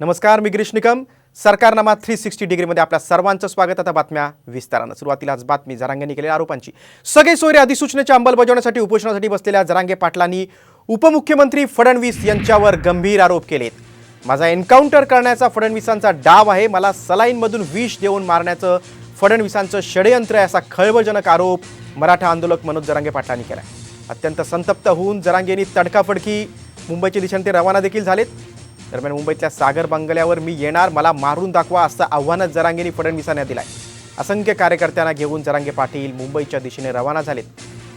नमस्कार, मी गिरीश निकम. सरकारनामा 360 डिग्रीमध्ये आपल्या सर्वांचं स्वागत. आता बातम्या विस्तारानं. सुरुवातीला आज बातमी जरांगेंनी केलेल्या आरोपांची. सगळे सोयरे अधिसूचनेच्या अंमलबजावणीसाठी उपोषणासाठी बसलेल्या जरांगे पाटलांनी उपमुख्यमंत्री फडणवीस यांच्यावर गंभीर आरोप केलेत. माझा एन्काउंटर करण्याचा फडणवीसांचा डाव आहे, मला सलाईनमधून विष देऊन मारण्याचं फडणवीसांचं षडयंत्र आहे, असा खळबळजनक आरोप मराठा आंदोलक मनोज जरांगे पाटलांनी केला. अत्यंत संतप्त होऊन जरांगेंनी तडकाफडकी मुंबईच्या दिशेने ते रवाना देखील झालेत. दरम्यान मुंबईतल्या सागर बंगल्यावर मी येणार, मला मारून दाखवा, असं आव्हानच जरांगेंनी फडणवीसांना दिलंय. असंख्य कार्यकर्त्यांना घेऊन जरांगे पाटील मुंबईच्या दिशेने रवाना झालेत.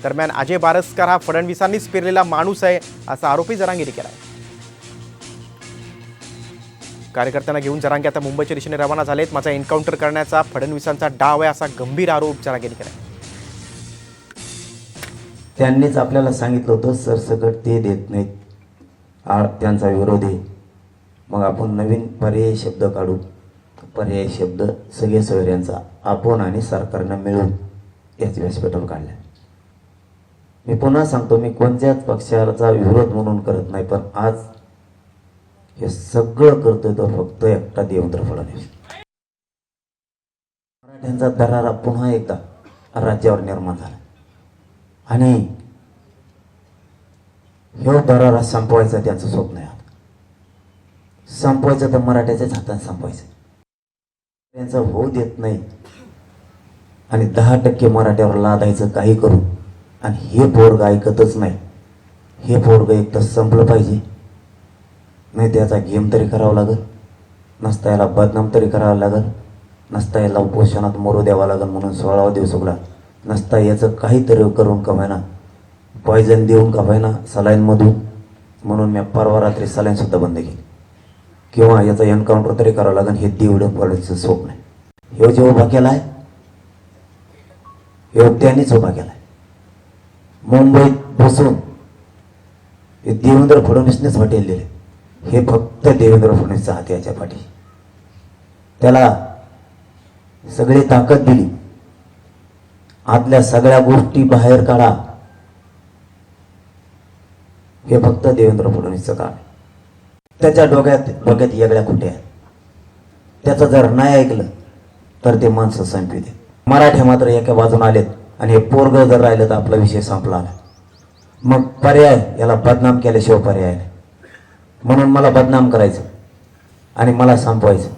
दरम्यान अजय बारसकर हा फडणवीसांनीच पेरलेला माणूस आहे, असा आरोपही जरांगेंनी केलाय. कार्यकर्त्यांना घेऊन जरांगे आता मुंबईच्या दिशेने रवाना झालेत. माझा एन्काउंटर करण्याचा फडणवीसांचा डाव आहे, असा गंभीर आरोप जरांगेंनी केलाय. त्यांनीच आपल्याला सांगितलं होतं सरसकट ते देत नाहीत, त्यांचा विरोध आहे. मग आपण नवीन पर्यायी शब्द काढू. पर्यायी शब्द सगळे सोयऱ्यांचा आपण आणि सरकारनं मिळून याच व्यासपीठावर काढल्या. मी पुन्हा सांगतो, मी कोणत्याच पक्षाचा विरोध म्हणून करत नाही, पण आज हे सगळं करतोय तो फक्त एकटा देवेंद्र फडणवीस. मराठ्यांचा दरारा पुन्हा एकदा राज्यावर निर्माण झाला आणि हे दरारा संपवायचा त्यांचं स्वप्न आहे. संपवायचं तर मराठ्याच्याच हातात संपवायचं. त्यांचं होऊ देत नाही आणि 10% मराठ्यावर लादायचं काही करू. आणि हे पोरग ऐकतच नाही. हे पोरग एक तर संपलं पाहिजे, नाही त्याचा गेम तरी करावा लागेल, नसता याला बदनाम तरी करावं लागेल, नसता याला उपोषणात मरू द्यावा लागेल म्हणून 16वा दिवस उघडा, नसता याचं काहीतरी करून कमायना, पॉयझन देऊन कमायना सलाईनमधून, म्हणून मी परवा रात्री सलाईनसुद्धा बंद केली. किंवा याचा एन्काउंटर तरी करावं लागेल. हे देवडं पडायचं स्वप्न आहे. हे जे उभा केला आहे हे त्यांनीच उभा केला आहे. मुंबईत बसून हे देवेंद्र फडणवीसनेच हॉटेल दिले. हे फक्त देवेंद्र फडणवीसचा हात याच्या पाठी. त्याला सगळी ताकद दिली. आतल्या सगळ्या गोष्टी बाहेर काढा, हे फक्त देवेंद्र फडणवीसचं काम आहे. त्याच्या डोक्यात येगळ्या कुठे आहेत. त्याचं जर नाही ऐकलं तर ते माणसं संपवी दे. मराठे मात्र एका बाजून आलेत आणि हे पोरग जर राहिलं तर आपला विषय संपला. मग पर्याय, याला बदनाम केल्याशिवाय पर्याय नाही. म्हणून मला बदनाम करायचं आणि मला संपवायचं.